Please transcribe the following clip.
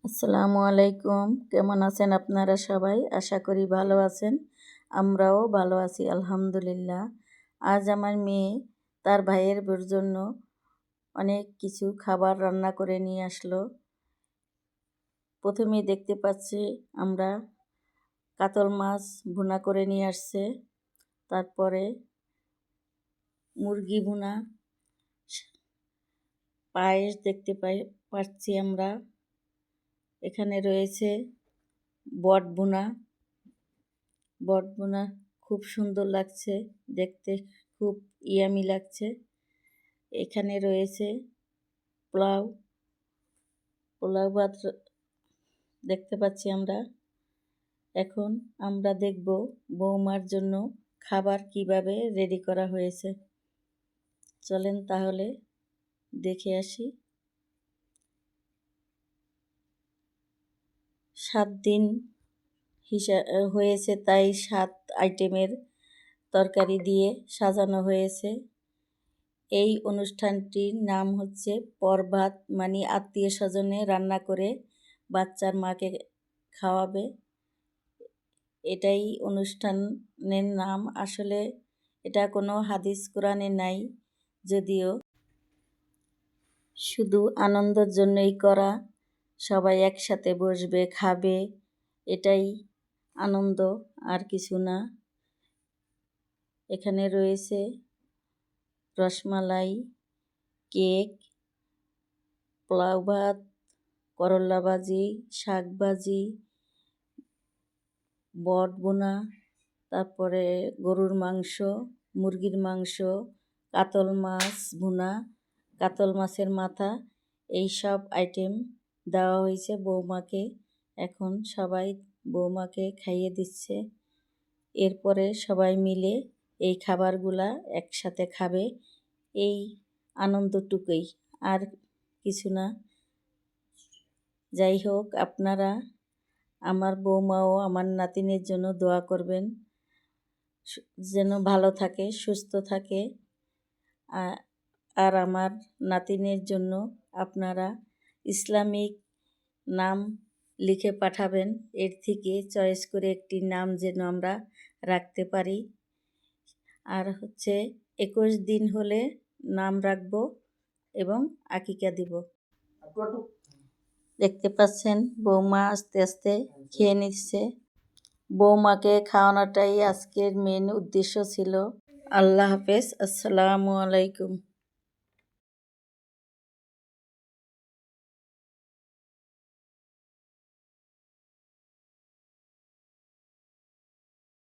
আসসালামু আলাইকুম। কেমন আছেন আপনারা সবাই? আশা করি ভালো আছেন। আমরাও ভালো আছি আলহামদুলিল্লাহ। আজ আমার মেয়ে তার ভাইয়ের বউর জন্য অনেক কিছু খাবার রান্না করে নিয়ে আসলো। প্রথমেই দেখতে পাচ্ছি আমরা কাতল মাছ ভুনা করে নিয়ে আসছে। তারপরে মুরগি ভুনা, পায়েস দেখতে পাচ্ছি আমরা। এখানে রয়েছে বট ভুনা। বট ভুনা খুব সুন্দর লাগছে দেখতে, খুব ইয়ামি লাগছে। এখানে রয়েছে পোলাও ভাত দেখতে পাচ্ছি আমরা। এখন আমরা দেখব বৌমার জন্য খাবার কিভাবে রেডি করা হয়েছে। চলেন তাহলে দেখে আসি। 7 দিন হয়েছে, তাই 7 আইটেমের তরকারি দিয়ে সাজানো হয়েছে। এই অনুষ্ঠানটির নাম হচ্ছে পরভাত, মানে আত্মীয় স্বজনে রান্না করে বাচ্চার মাকে খাওয়াবে, এটাই অনুষ্ঠানের নাম। আসলে এটা কোনো হাদিস কোরআনে নাই, যদিও শুধু আনন্দের জন্যই করা। সবাই একসাথে বসবে, খাবে, এটাই আনন্দ, আর কিছু না। এখানে রয়েছে রসমালাই, কেক, পোলাও ভাত, করলা ভাজি, শাক ভাজি, বট ভুনা, তারপরে গরুর মাংস, মুরগির মাংস, কাতল মাছ ভুনা, কাতল মাছের মাথা, এই সব আইটেম দেওয়া হয়েছে বৌমাকে। এখন সবাই বৌমাকে খাইয়ে দিচ্ছে। এরপরে সবাই মিলে এই খাবারগুলা একসাথে খাবে, এই আনন্দটুকুই, আর কিছু না। যাই হোক, আপনারা আমার বৌমা ও আমার নাতিনের জন্য দোয়া করবেন, যেন ভালো থাকে, সুস্থ থাকে। আর আমার নাতিনের জন্য আপনারা ইসলামিক নাম লিখে পাঠাবেন। এর থেকে চয়েস করে একটি নাম যেন আমরা রাখতে পারি। আর 21 দিন হলে নাম রাখবো এবং আকিকা দিব। দেখতে পাচ্ছেন বৌমা আস্তে আস্তে খেয়ে নিচ্ছে। বৌমাকে খাওয়ানোটাই আজকের মেন উদ্দেশ্য ছিল। আল্লাহ হাফেজ, আসসালামু আলাইকুম।